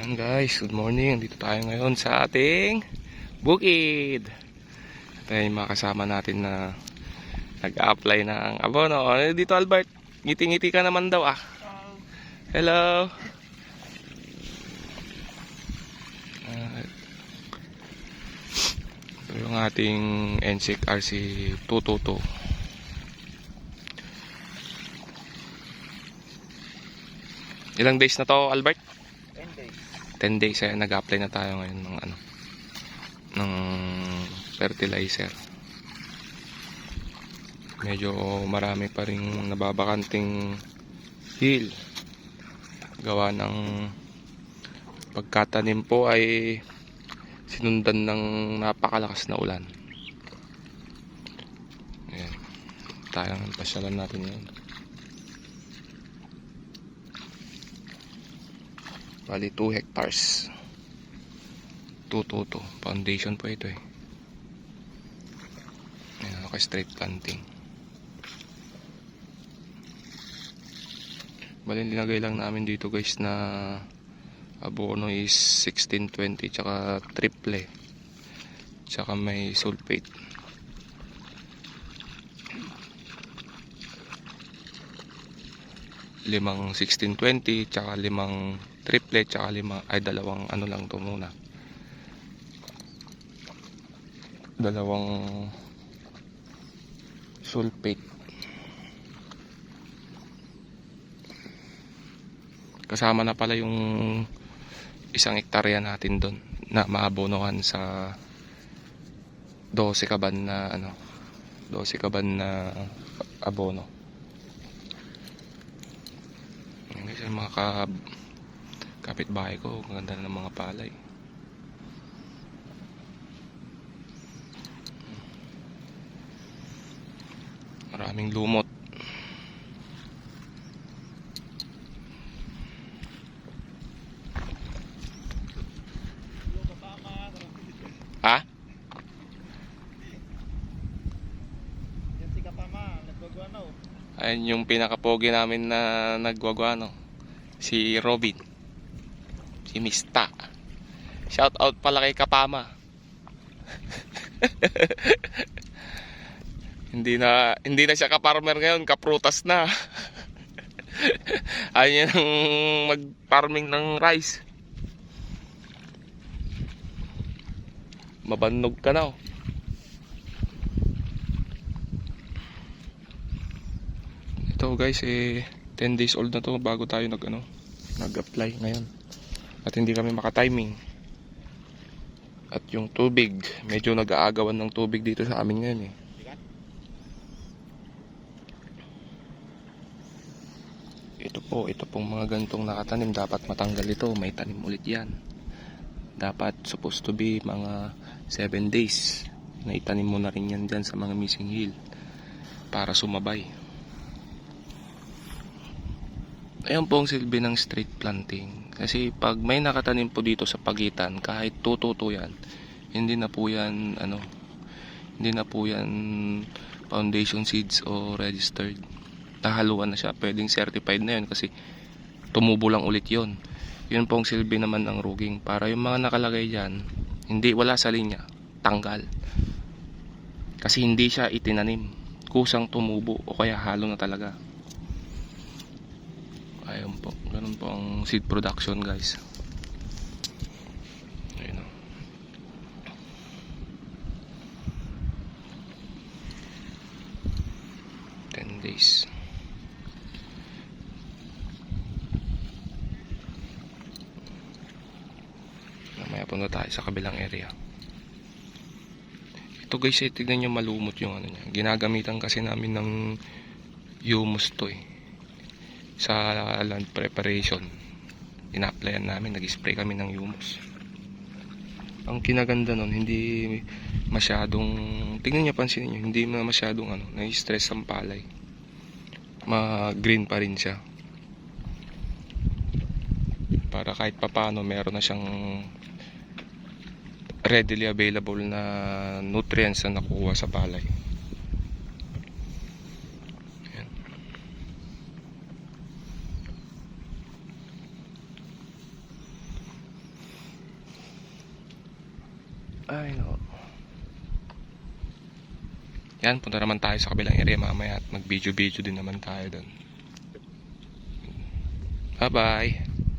Ayan guys, good morning. Dito tayo ngayon sa ating bukid. Ito yung mga kasama natin na nag-a-apply ng abono. Dito Albert, ngiti-ngiti ka naman daw ah. Hello. Ito yung ating NSIC RC 222. Ilang days na to Albert? 10 days ay nag-apply na tayo ngayon ng fertilizer. Medyo marami pa ring nababakanting hill. Gawa ng pagkatanim po ay sinundan ng napakalakas na ulan. Ayan. Tayang pasyalan natin yun. Bali 2 hectares. 222. Foundation po ito eh. Ayan, naka-straight planting. Bali linagay lang namin dito guys na abono is 1620 tsaka triple tsaka may sulfate. Limang 1620 tsaka limang triple tsaka dalawang ano lang to muna, dalawang sulfate. Kasama na pala yung isang hektarya natin doon na maabonohan sa 12 kaban na 12 kaban na abono. Yan guys, yung mga kapitbahay ko, ganda na ng mga palay. Maraming lumot. Ha? Yan si Kapama, nagwagwano. Ayun yung pinakapogi namin na nagwagwano. Si Robin. Si Mista. Shout out pala kay Kapama. Hindi na siya ka-farmer ngayon, kaprutas na. Ayaw niya nang mag-farming ng rice. Mabannog ka na oh. Ito guys 10 days old na to bago tayo nag-apply ngayon. At hindi kami maka-timing. At yung tubig, medyo nag-aagawan ng tubig dito sa amin ngayon eh. Ito pong mga gantong nakatanim, dapat matanggal ito, may tanim ulit yan. Dapat supposed to be mga 7 days na itanim mo na rin yan dyan sa mga missing hill para sumabay. Ayan po ang silbi ng straight planting. Kasi pag may nakatanim po dito sa pagitan, kahit tututo yan, hindi na po yan foundation seeds o registered. Nahaluan na siya, pwedeng certified na yun kasi tumubo lang ulit yun. Yun po ang silbi naman ng ruging, para yung mga nakalagay dyan, wala sa linya, tanggal. Kasi hindi siya itinanim, kusang tumubo o kaya halo na talaga. Ayun po, ganun po ang seed production guys. Ayun o. Days. Mamaya punta tayo sa kabilang area. Ito guys, tignan nyo malumot yung niya. Ginagamitan kasi namin ng humus to eh. Sa land preparation. Ina-applyan namin, nag-spray kami ng humus. Ang kinaganda nun, hindi masyadong, tignan nyo, pansinin nyo, hindi masyadong na-stress ang palay. Ma-green pa rin siya. Para kahit papano meron na siyang readily available na nutrients na nakuha sa palay. Ayan. Ay, no. Yan, punta naman tayo sa kabilang area mamaya at mag-video-video din naman tayo doon. Bye-bye.